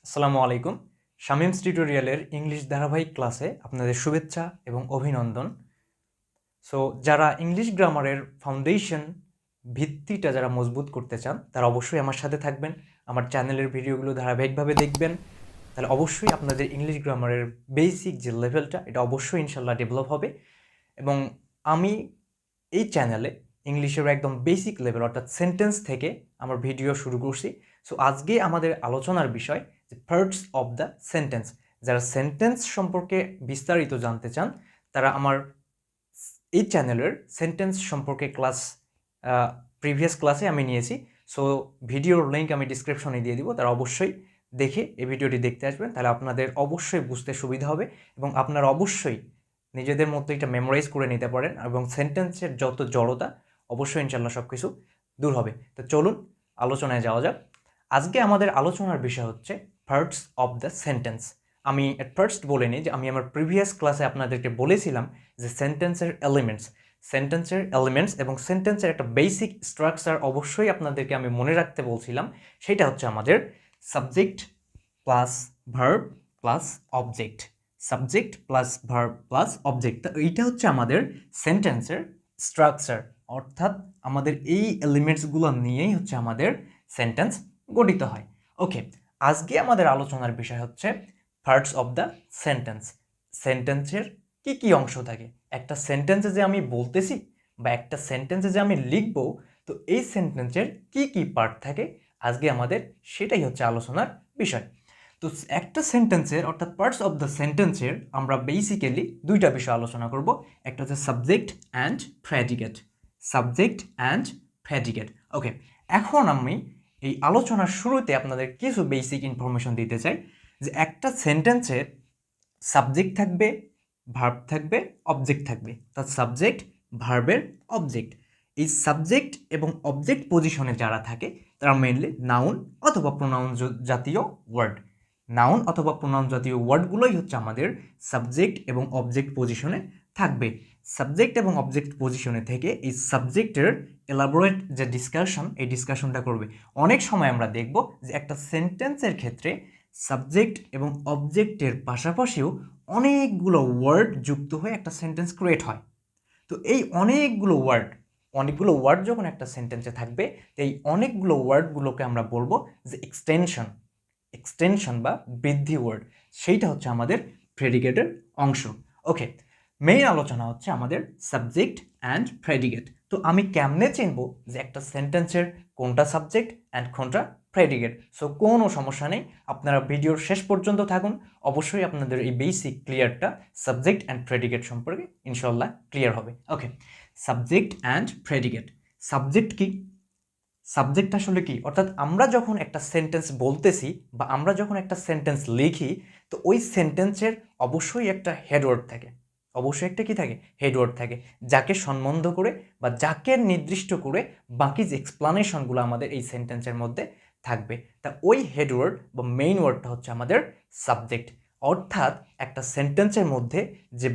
আসসালামু আলাইকুম। শামিমস টিউটোরিয়ালের ইংলিশ ধারাবাহিক ক্লাসে আপনাদের শুভেচ্ছা এবং অভিনন্দন। সো যারা ইংলিশ গ্রামারের ফাউন্ডেশন ভিত্তিটা যারা মজবুত করতে চান তারা অবশ্যই আমার সাথে থাকবেন, আমার চ্যানেলের ভিডিওগুলো ধারাবাহিকভাবে দেখবেন। তাহলে অবশ্যই আপনাদের ইংলিশ গ্রামারের বেসিক যে লেভেলটা এটা অবশ্যই ইনশাল্লাহ ডেভেলপ হবে। এবং আমি এই চ্যানেলে ইংলিশের একদম বেসিক লেভেল অর্থাৎ সেন্টেন্স থেকে আমার ভিডিও শুরু করছি। সো আজকে আমাদের আলোচনার বিষয় যে পার্টস অফ দ্য সেন্টেন্স। যারা সেন্টেন্স সম্পর্কে বিস্তারিত জানতে চান তারা আমার এই চ্যানেলের সেন্টেন্স সম্পর্কে ক্লাস প্রিভিয়াস ক্লাসে আমি নিয়েছি। সো ভিডিওর লিঙ্ক আমি ডিসক্রিপশনে দিয়ে দিব, তারা অবশ্যই দেখে এই ভিডিওটি দেখতে আসবেন। তাহলে আপনাদের অবশ্যই বুঝতে সুবিধা হবে এবং আপনারা অবশ্যই নিজেদের মধ্যে এটা মেমোরাইজ করে নিতে পারেন এবং সেন্টেন্সের যত জড়তা অবশ্যই ইনশাল্লাহ সব কিছু দূর হবে। তো চলুন আলোচনায় যাওয়া যাক। আজকে আমাদের আলোচনার বিষয় হচ্ছে পার্টস অফ দ্য সেন্টেন্স। আমি এট ফার্স্ট বলে নিই যে আমি আমার প্রিভিয়াস ক্লাসে আপনাদেরকে বলেছিলাম যে সেন্টেন্সের এলিমেন্টস এবং সেন্টেন্সের একটা বেসিক স্ট্রাকচার অবশ্যই আপনাদেরকে আমি মনে রাখতে বলছিলাম। সেটা হচ্ছে আমাদের subject plus verb plus object, subject plus verb plus object. এইটা হচ্ছে আমাদের সেন্টেন্সের স্ট্রাকচার, অর্থাৎ আমাদের এই এলিমেন্টসগুলো নিয়েই হচ্ছে আমাদের সেন্টেন্স গঠিত হয়। ওকে, আজকে আমাদের আলোচনার বিষয় হচ্ছে পার্টস অফ দ্য সেন্টেন্স। সেন্টেন্সের কি কি অংশ থাকে, একটা সেন্টেন্সে যে আমি বলতেছি বা একটা সেন্টেন্সে যে আমি লিখবো, তো এই সেন্টেন্সের কি কি পার্ট থাকে আজকে আমাদের সেটাই হচ্ছে আলোচনার বিষয়। তো একটা সেন্টেন্সের অর্থাৎ পার্টস অফ দ্য সেন্টেন্সের আমরা বেসিক্যালি দুইটা বিষয় আলোচনা করব। একটা হচ্ছে subject and predicate, subject and predicate. Okay, এখন আমি এই আলোচনার শুরুতে আপনাদের কিছু বেসিক ইনফরমেশন দিতে চাই যে একটা সেন্টেন্সের সাবজেক্ট থাকবে, ভার্ব থাকবে, অবজেক্ট থাকবে। অর্থাৎ সাবজেক্ট, ভার্বের, অবজেক্ট। এই সাবজেক্ট এবং অবজেক্ট পজিশনে যারা থাকে তারা মেইনলি নাউন অথবা প্রোনাউন জাতীয় ওয়ার্ড। নাউন অথবা প্রোনাউন জাতীয় ওয়ার্ডগুলোই হচ্ছে আমাদের সাবজেক্ট এবং অবজেক্ট পজিশনে থাকবে। সাবজেক্ট এবং অবজেক্ট পজিশনে থেকে এই সাবজেক্টের এলাবোরেট যে ডিসকাশন, এই ডিসকাশনটা করবে। অনেক সময় আমরা দেখব যে একটা সেন্টেন্সের ক্ষেত্রে সাবজেক্ট এবং অবজেক্টের পাশাপাশিও অনেকগুলো ওয়ার্ড যুক্ত হয়ে একটা সেন্টেন্স ক্রিয়েট হয়। তো এই অনেকগুলো ওয়ার্ড যখন একটা সেন্টেন্সে থাকবে, তো এই অনেকগুলো ওয়ার্ডগুলোকে আমরা বলবো যে এক্সটেনশন বা বৃদ্ধি ওয়ার্ড। সেইটা হচ্ছে আমাদের প্রেডিকেটের অংশ। ওকে, মেইন আলোচনা হচ্ছে আমাদের সাবজেক্ট অ্যান্ড প্রেডিকেট। তো আমি কেমনে চিনবো যে একটা সেন্টেন্সের কোনটা সাবজেক্ট অ্যান্ড কোনটা প্রেডিকেট? সো কোনো সমস্যা নেই, আপনারা ভিডিওর শেষ পর্যন্ত থাকুন। অবশ্যই আপনাদের এই বেসিক ক্লিয়ারটা সাবজেক্ট অ্যান্ড প্রেডিকেট সম্পর্কে ইনশাল্লাহ ক্লিয়ার হবে। ওকে, সাবজেক্ট অ্যান্ড প্রেডিকেট। সাবজেক্ট কি? সাবজেক্ট আসলে কি? অর্থাৎ আমরা যখন একটা সেন্টেন্স বলতেছি বা আমরা যখন একটা সেন্টেন্স লিখি, তো ওই সেন্টেন্সের অবশ্যই একটা হেডওয়ার্ড থাকে। অবশ্যই একটা কি থাকে? হেডওয়ার্ড থাকে, যাকে সম্বন্ধ করে বা যাকে নির্দিষ্ট করে বাকি যে এক্সপ্লানেশনগুলো আমাদের এই সেন্টেন্সের মধ্যে থাকবে। তা ওই হেডওয়ার্ড বা মেইন ওয়ার্ডটা হচ্ছে আমাদের সাবজেক্ট। অর্থাৎ একটা সেন্টেন্সের মধ্যে যে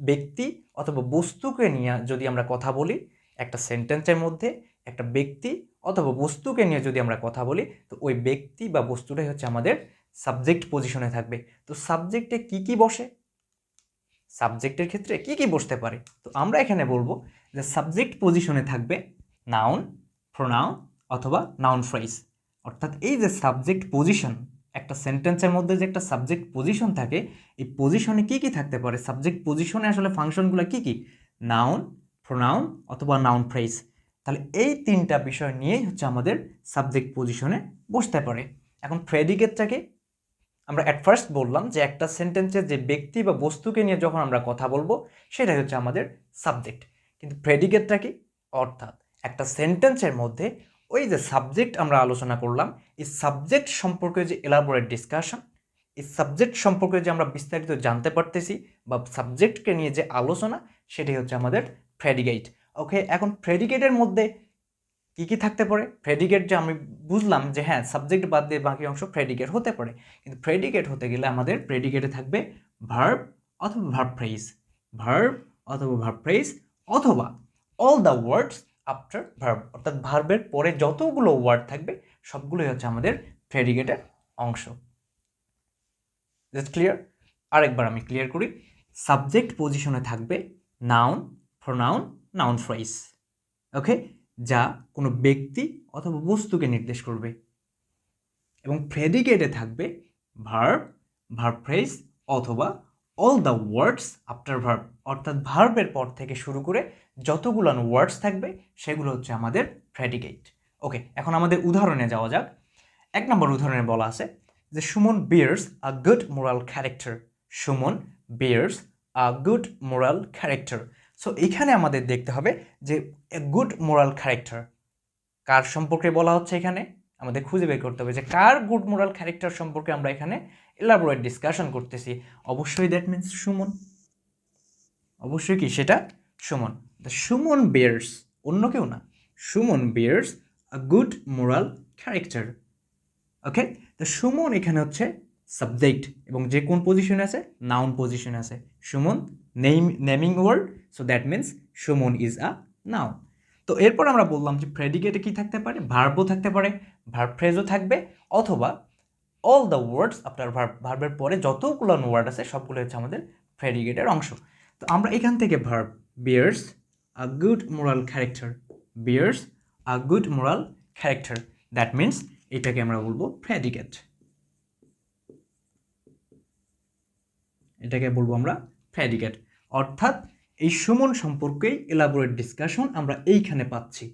ব্যক্তি অথবা বস্তুকে নিয়ে যদি আমরা কথা বলি, একটা সেন্টেন্সের মধ্যে একটা ব্যক্তি অথবা বস্তুকে নিয়ে যদি আমরা কথা বলি, তো ওই ব্যক্তি বা বস্তুটাই হচ্ছে আমাদের সাবজেক্ট পজিশনে থাকবে। তো সাবজেক্টে কি কি বসে? সাবজেক্টের ক্ষেত্রে কি কি বসতে পারে? তো আমরা এখানে বলবো যে সাবজেক্ট পজিশনে থাকবে নাউন, প্রোনাউন অথবা নাউন ফ্রেজ। অর্থাৎ এই যে সাবজেক্ট পজিশন, একটা সেন্টেন্সের মধ্যে যে একটা সাবজেক্ট পজিশন থাকে, এই পজিশনে কি কি থাকতে পারে? সাবজেক্ট পজিশনে আসলে ফাংশনগুলো কি কি? নাউন, প্রোনাউন অথবা নাউন ফ্রেজ। তাহলে এই তিনটা বিষয় নিয়েই হচ্ছে আমাদের সাবজেক্ট পজিশনে বসতে পারে। এখন প্রেডিকেটটাকে আমরা অ্যাট ফার্স্ট বললাম যে একটা সেন্টেন্সে যে ব্যক্তি বা বস্তুকে নিয়ে যখন আমরা কথা বলবো সেটাই হচ্ছে আমাদের সাবজেক্ট। কিন্তু প্রেডিকেটটা কি? অর্থাৎ একটা সেন্টেন্সের মধ্যে ওই যে সাবজেক্ট আমরা আলোচনা করলাম, এই সাবজেক্ট সম্পর্কে যে এলাবোরেট ডিসকাশন, এই সাবজেক্ট সম্পর্কে যে আমরা বিস্তারিত জানতে পারতেছি বা সাবজেক্টকে নিয়ে যে আলোচনা, সেটাই হচ্ছে আমাদের প্রেডিকেট। ওকে, এখন প্রেডিকেটের মধ্যে কি কি থাকতে পারে? প্রেডিকেট যে আমি বুঝলাম যে হ্যাঁ, সাবজেক্ট বাদ দিয়ে বাকি অংশ প্রেডিকেট হতে পারে, কিন্তু প্রেডিকেট হতে গেলে আমাদের প্রেডিকেটে থাকবে ভার্ব অথবা ভার্ব ফ্রেজ, ভার্ব অথবা ভার্ব ফ্রেজ অথবা all the words after verb. অর্থাৎ ভার্বের পরে যতগুলো ওয়ার্ড থাকবে সবগুলোই হচ্ছে আমাদের প্রেডিকেটের অংশ। Just clear? আরেকবার আমি ক্লিয়ার করি। সাবজেক্ট পজিশনে থাকবে নাউন, প্রোনাউন, নাউন ফ্রেজ, ওকে, যা কোনো ব্যক্তি অথবা বস্তুকে নির্দেশ করবে। এবং প্রেডিকেটে থাকবে ভার্ব, ভার্ব ফ্রেজ অথবা all the words after verb, অর্থাৎ ভার্বের পর থেকে শুরু করে যতগুলো ওয়ার্ডস থাকবে সেগুলো হচ্ছে আমাদের প্রেডিকেট। ওকে, এখন আমাদের উদাহরণে যাওয়া যাক। 1 নম্বর উদাহরণে বলা আছে যে Suman bears a good moral character. Suman bears a good moral character. So এখানে আমাদের দেখতে হবে যে এ গুড মোরাল ক্যারেক্টার কার সম্পর্কে বলা হচ্ছে। এখানে আমাদের খুঁজে বের করতে হবে যে কার গুড মোরাল ক্যারেক্টার সম্পর্কে আমরা এখানে এলাবোরেট ডিসকাশন করতেছি। অবশ্যই দ্যাট মিনস সুমন, অবশ্যই কি সেটা সুমন। দ্য সুমন বিয়ার্স, অন্য কেউ না, Suman bears a good moral character. ওকে, তো সুমন এখানে হচ্ছে সাবজেক্ট এবং যে কোন পজিশনে আছে, নাউন পজিশনে আছে। Suman naming word, so that means Suman is a noun. তো এরপর আমরা বললাম যে প্রেডিকেটে কি থাকতে পারে, ভার্বও থাকতে পারে, ভার্ব ফ্রেজও থাকবে, অথবা all the words after verb, ভার্বের পরে যতগুলো ওয়ার্ড আছে সবগুলো হচ্ছে আমাদের প্রেডিকেটের অংশ। তো আমরা এখান থেকে verb bears a good moral character, bears a good moral character, that means এটাকে আমরা বলবো প্রেডিকেট, এটাকে বলবো আমরা প্রেডিকেট। অর্থাৎ এই সুমন সম্পর্কেই এলাবোরেট ডিসকাশন আমরা এইখানে পাচ্ছি,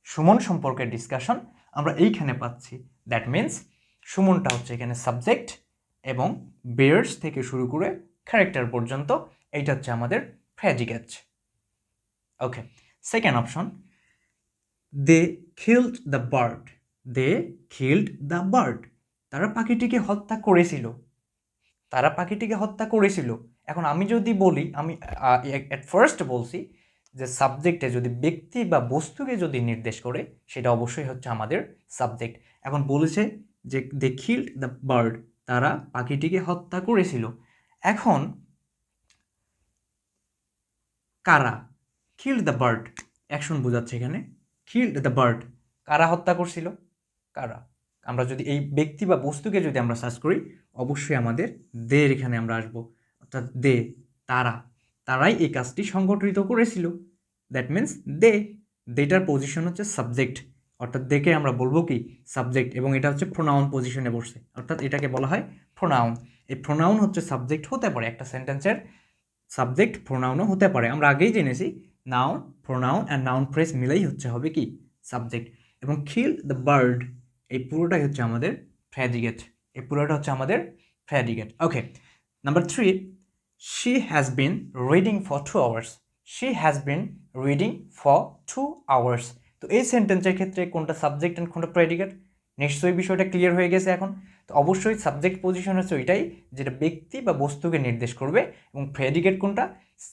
সুমন সম্পর্কের ডিসকাশন আমরা এইখানে পাচ্ছি। দ্যাট মিনস সুমনটা হচ্ছে এখানে সাবজেক্ট এবং বিয়ার্স থেকে শুরু করে ক্যারেক্টার পর্যন্ত এইটা হচ্ছে আমাদের predicate. Okay, second option, they killed the bird. They killed the bird, তারা পাখিটিকে হত্যা করেছিল, তারা পাখিটিকে হত্যা করেছিল। এখন আমি যদি বলি, আমি অ্যাট ফার্স্ট বলছি যে সাবজেক্টে যদি ব্যক্তি বা বস্তুকে যদি নির্দেশ করে সেটা অবশ্যই হচ্ছে আমাদের সাবজেক্ট। এখন বলেছে যে দে কিলড দ্য বার্ড, তারা পাখিটিকে হত্যা করেছিল। এখন কারা, কিলড দ্য বার্ড অ্যাকশন বোঝাচ্ছে এখানে, কিলড দ্য বার্ড কারা হত্যা করছিল, কারা। আমরা যদি এই ব্যক্তি বা বস্তুকে যদি আমরা সার্চ করি অবশ্যই আমাদের দের এখানে আমরা আসবো, অর্থাৎ দে, তারা, তারাই এই কাজটি সংগঠিত করেছিল। দ্যাট মিনস দে, দেটার পজিশন হচ্ছে সাবজেক্ট, অর্থাৎ দেখে আমরা বলবো কি সাবজেক্ট, এবং এটা হচ্ছে প্রোনাউন পজিশনে বসছে, অর্থাৎ এটাকে বলা হয় প্রোনাউন। এই প্রোনাউন হচ্ছে সাবজেক্ট হতে পারে, একটা সেন্টেন্সের সাবজেক্ট প্রোনাউনও হতে পারে। আমরা আগেই জেনেছি noun, pronoun and noun phrase মিলেই হচ্ছে হবে কি সাবজেক্ট। এবং কিল দ্য বার্ড এই পুরোটাই হচ্ছে আমাদের প্রেডিকেট, এই পুরোটা হচ্ছে আমাদের predicate. Okay, number 3, she has been reading for 2 hours. She has been reading for 2 hours. তো এই সেন্টেন্সের ক্ষেত্রে কোনটা সাবজেক্ট অ্যান্ড কোনটা প্রেডিকেট, নিশ্চয়ই বিষয়টা ক্লিয়ার হয়ে গেছে এখন। তো অবশ্যই সাবজেক্ট পজিশন হচ্ছে ওইটাই যেটা ব্যক্তি বা বস্তুকে নির্দেশ করবে, এবং প্রেডিকেট কোনটা,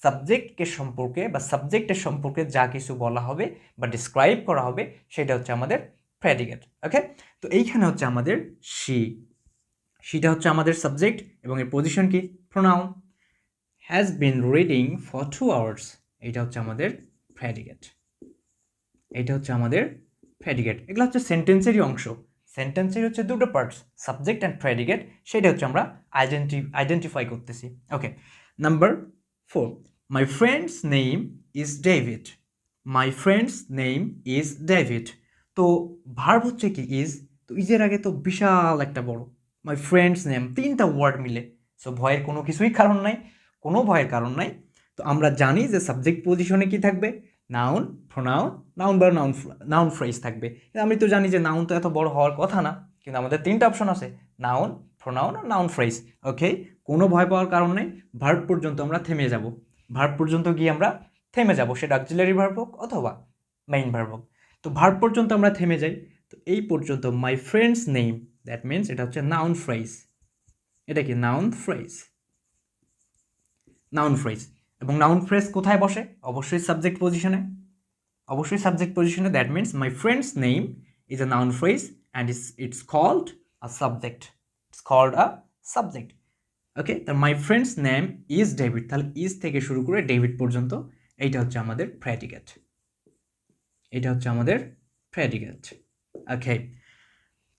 সাবজেক্টকে সম্পর্কে বা সাবজেক্টের সম্পর্কে যা কিছু বলা হবে বা ডিসক্রাইব করা হবে সেটা হচ্ছে আমাদের প্রেডিকেট। ওকে, তো এইখানে হচ্ছে আমাদের শি, শিটা হচ্ছে আমাদের সাবজেক্ট এবং এর পজিশন কি pronoun. Has been reading for 2 hours, এইটা হচ্ছে আমাদের প্রেডিকেট, এইটা হচ্ছে আমাদের প্রেডিকেট। এগুলো হচ্ছে সেন্টেন্সেরই অংশ, সেন্টেন্সের হচ্ছে দুটো পার্টস, সাবজেক্ট অ্যান্ড প্রেডিকেট, সেটা হচ্ছে আমরা আইডেন্টিফাই করতেছি। Okay, number 4, my friend's name is David. My friend's name is David. তো ভার্ব হচ্ছে কি ইজ, তো ইজের আগে তো বিশাল একটা বড় মাই ফ্রেন্ডস নেম, 3টা ওয়ার্ড মিলে, সো ভয়ের কোনো কিছুই কারণ নাই, কোনো ভয়ের কারণ নাই। তো আমরা জানি যে সাবজেক্ট পজিশনে কি থাকবে, নাউন, প্রোনাউন, নাউন বা নাউন ফ্রেজ থাকবে। আমি তো জানি যে নাউন তো এত বড় হওয়ার কথা না, কিন্তু আমাদের 3টা অপশন আছে, নাউন, প্রোনাউন আর নাউন ফ্রেজ। ওকে, কোনো ভয় পাওয়ার কারণ নেই, ভার্ব পর্যন্ত আমরা থেমে যাব, ভার্ব পর্যন্ত গিয়ে আমরা থেমে যাব, সেটা অক্সিলারি ভার্ব হোক অথবা মেইন ভার্ব হোক। তো ভার্ব পর্যন্ত আমরা থেমে যাই। তো এই পর্যন্ত my friend's name, that means এটা হচ্ছে নাউন ফ্রেজ, এটা কি নাউন ফ্রেজ, নাউন ফ্রেজ। এবং নাউন ফ্রেজ কোথায় বসে, অবশ্যই সাবজেক্ট পজিশনে, অবশ্যই সাবজেক্ট পজিশনে। That means my friend's name is a noun phrase and it's called a subject, it's called a subject. Okay, তার my friend's name is David, তাহলে is থেকে শুরু করে ডেভিড পর্যন্ত এইটা হচ্ছে আমাদের প্রেডিকেট, এটা হচ্ছে আমাদের predicate. Okay,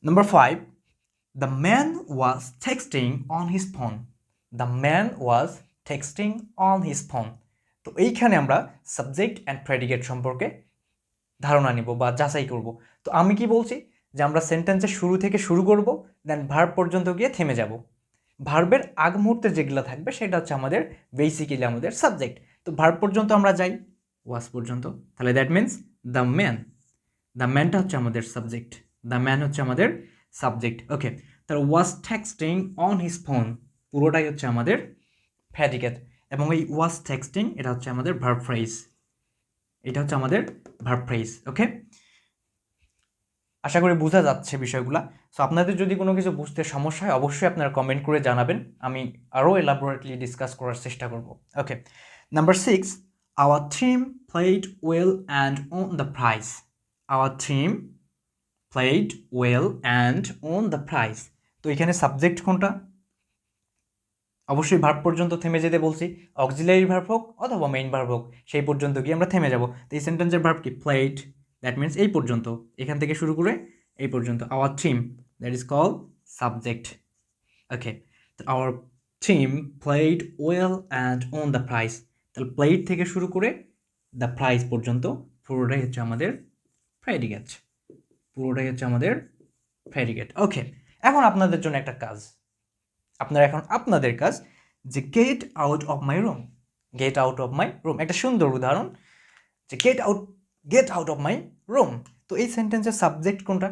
number 5, the man was texting on his phone. The man was texting on his phone. তো এইখানে আমরা সাবজেক্ট অ্যান্ড প্রেডিকেট সম্পর্কে ধারণা নিব বা যাচাই করব। তো আমি কি বলছি যে আমরা সেন্টেন্সের শুরু থেকে শুরু করব, দেন ভার্ব পর্যন্ত গিয়ে থেমে যাব। ভার্বের আগ মুহূর্তে যেগুলো থাকবে সেটা হচ্ছে আমাদের বেসিক্যালি আমাদের সাবজেক্ট। তো ভার্ব পর্যন্ত আমরা যাই ওয়াজ পর্যন্ত, তাহলে that means the man. The ম্যানটা হচ্ছে আমাদের সাবজেক্ট, দ্য ম্যান হচ্ছে আমাদের সাবজেক্ট। ওকে, তাহলে ওয়াজ টেক্সটিং অন হিজ ফোন পুরোটাই হচ্ছে আমাদের প্রেডিকেট, এবং এই ওয়াজ টেক্সটিং এটা হচ্ছে আমাদের ভার্ব ফ্রেজ, এটা হচ্ছে আমাদের ভার্ব ফ্রেজ। ওকে, আশা করি বোঝা যাচ্ছে বিষয়গুলো। সো আপনাদের যদি কোনো কিছু বুঝতে সমস্যা হয় অবশ্যই আপনারা কমেন্ট করে জানাবেন, আমি আরও এলাবোরেটলি ডিসকাস করার চেষ্টা করব। Okay, number 6, our team played well and won the prize. Our team played well and won the prize. তো এখানে সাবজেক্ট কোনটা? অবশ্যই ভার্ব পর্যন্ত থেমে যেতে বলছি, অক্সিলারি ভার্ব হোক অথবা মেইন ভার্ব হোক সেই পর্যন্ত গিয়ে আমরা থেমে যাব। তো এই সেন্টেন্সের ভার্ব কি? প্লেড, দ্যাট মিনস এই পর্যন্ত, এখান থেকে শুরু করে এই পর্যন্ত। Our team, that is called subject. Okay, তো our team played well and won the prize, তাহলে প্লেড থেকে শুরু করে দ্য প্রাইজ পর্যন্ত পুরোটাই হচ্ছে আমাদের প্রেডিকেট, পুরোটাই হচ্ছে আমাদের প্রেডিকেট। ওকে, এখন আপনাদের জন্য একটা কাজ, আপনাদের কাজ যে get out of my room. Gate out of my room একটা সুন্দর উদাহরণ, যে get out of my room. তো এই সেন্টেন্সের সাবজেক্ট কোনটা?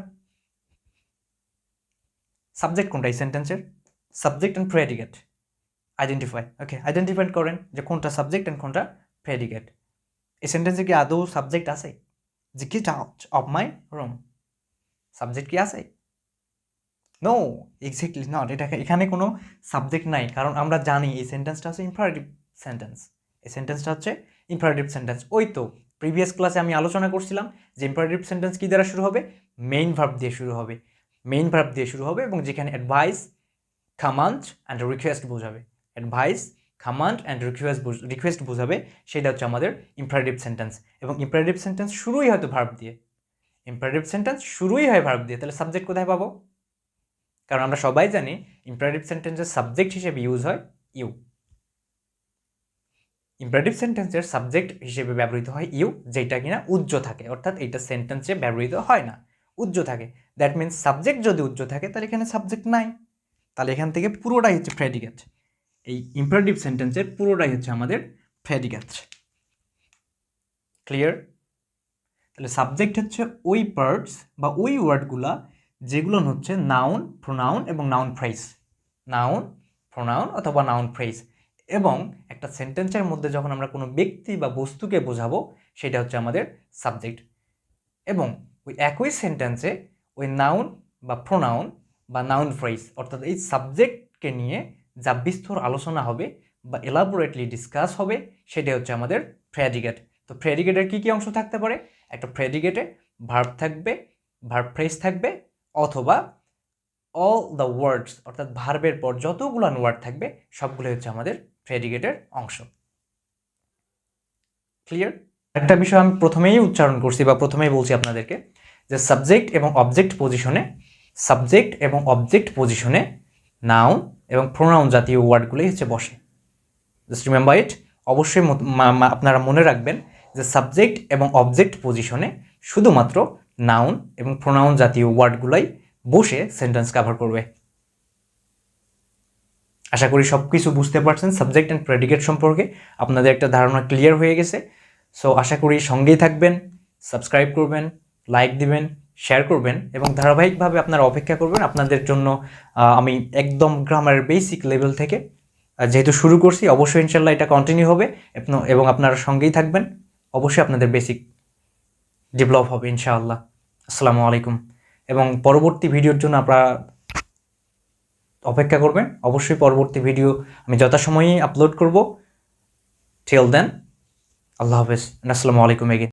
সাবজেক্ট কোনটা এই সেন্টেন্সের? Subject and predicate identify. Okay, identify করেন যে কোনটা সাবজেক্ট অ্যান্ড কোনটা প্রেডিকেট। এই সেন্টেন্সে কি আদৌ সাবজেক্ট আছে? যে get out of my room, subject কি আছে? No, exactly not. এখানে কোনো সাবজেক্ট নাই, কারণ আমরা জানি এই সেন্টেন্সটা হচ্ছে ইম্পারেটিভ সেন্টেন্স। এই সেন্টেন্সটা হচ্ছে ইম্পারেটিভ সেন্টেন্স। ওই তো প্রিভিয়াস ক্লাসে আমি আলোচনা করছিলাম যে ইম্পারেটিভ সেন্টেন্স কী দ্বারা শুরু হবে? মেইন ভার্ব দিয়ে শুরু হবে, মেইন ভার্ব দিয়ে শুরু হবে, এবং যেখানে অ্যাডভাইস, কমান্ড অ্যান্ড রিকোয়েস্ট বোঝাবে, অ্যাডভাইস, কমান্ড অ্যান্ড রিকোয়েস্ট বোঝাবে, সেটা হচ্ছে আমাদের ইম্পারেটিভ সেন্টেন্স। এবং ইম্পারেটিভ সেন্টেন্স শুরুই হয়তো ভার্ব দিয়ে, ইম্পারেটিভ সেন্টেন্স শুরুই হয় ভার্ব দিয়ে, তাহলে সাবজেক্ট কোথায় পাবো? কারণ আমরা সবাই জানি ইম্পারেটিভ সেন্টেন্সের সাবজেক্ট হিসেবে ইউজ হয় ইউ। ইম্পারেটিভ সেন্টেন্সের সাবজেক্ট হিসেবে ব্যবহৃত হয় ইউ, যেটা কিনা উজ্জ থাকে, অর্থাৎ এইটা সেন্টেন্সে ব্যবহৃত হয় না, উজ্জ থাকে। দ্যাট মিনস সাবজেক্ট যদি উজ্জ থাকে তাহলে এখানে সাবজেক্ট নাই, তাহলে এখান থেকে পুরোটাই হচ্ছে প্রেডিকেট। এই ইম্পারেটিভ সেন্টেন্সের পুরোটাই হচ্ছে আমাদের প্রেডিকেট। ক্লিয়ার? তাহলে সাবজেক্ট হচ্ছে ওই পার্টস বা ওই ওয়ার্ডগুলা যেগুলো হচ্ছে নাউন, প্রোনাউন এবং নাউন ফ্রেজ, নাউন, প্রোনাউন অথবা নাউন ফ্রেজ। এবং একটা সেন্টেন্সের মধ্যে যখন আমরা কোনো ব্যক্তি বা বস্তুকে বোঝাবো সেটা হচ্ছে আমাদের সাবজেক্ট। এবং ওই একই সেন্টেন্সে ওই নাউন বা প্রোনাউন বা নাউন ফ্রেজ, অর্থাৎ এই সাবজেক্টকে নিয়ে যা বিস্তর আলোচনা হবে বা এলাবোরেটলি ডিসকাস হবে সেটা হচ্ছে আমাদের প্রেডিকেট। তো প্রেডিকেটের কী কী অংশ থাকতে পারে? একটা প্রেডিকেটে ভার্ব থাকবে, ভার্ব ফ্রেজ থাকবে, অথবা অল দ্য ওয়ার্ডস, অর্থাৎ ভার্বের পর যতগুলো ওয়ার্ড থাকবে সবগুলো হচ্ছে আমাদের প্রেডিকেটের অংশ। ক্লিয়ার? একটা বিষয় আমি প্রথমেই উচ্চারণ করছি বা প্রথমেই বলছি আপনাদেরকে, যে সাবজেক্ট এবং অবজেক্ট পজিশনে নাউন এবং প্রোনাউন জাতীয় ওয়ার্ডগুলোই হচ্ছে বসে। Just remember it. অবশ্যই আপনারা মনে রাখবেন যে সাবজেক্ট এবং অবজেক্ট পজিশনে শুধুমাত্র নাউন এবং প্রোনাউন জাতীয় ওয়ার্ডগুলোই বসে সেন্টেন্স কভার করবে। আশা করি সব কিছু বুঝতে পারছেন সাবজেক্ট অ্যান্ড প্রেডিকেট সম্পর্কে, আপনাদের একটা ধারণা ক্লিয়ার হয়ে গেছে। সো আশা করি সঙ্গেই থাকবেন, সাবস্ক্রাইব করবেন, লাইক দিবেন, শেয়ার করবেন এবং ধারাবাহিকভাবে আপনারা অপেক্ষা করবেন। আপনাদের জন্য আমি একদম গ্রামারের বেসিক লেভেল থেকে যেহেতু শুরু করছি, অবশ্যই ইনশাল্লাহ এটা কন্টিনিউ হবে এবং আপনারা সঙ্গেই থাকবেন, অবশ্যই আপনাদের বেসিক ডেভেলপ হবে ইনশাআল্লাহ। আসসালামু আলাইকুম। এবং পরবর্তী ভিডিওর জন্য আপনারা অপেক্ষা করবেন, অবশ্যই পরবর্তী ভিডিও আমি যথাসময়েই আপলোড করব। টিল দেন, আল্লাহ হাফেজ, আসসালামু আলাইকুম এগেইন।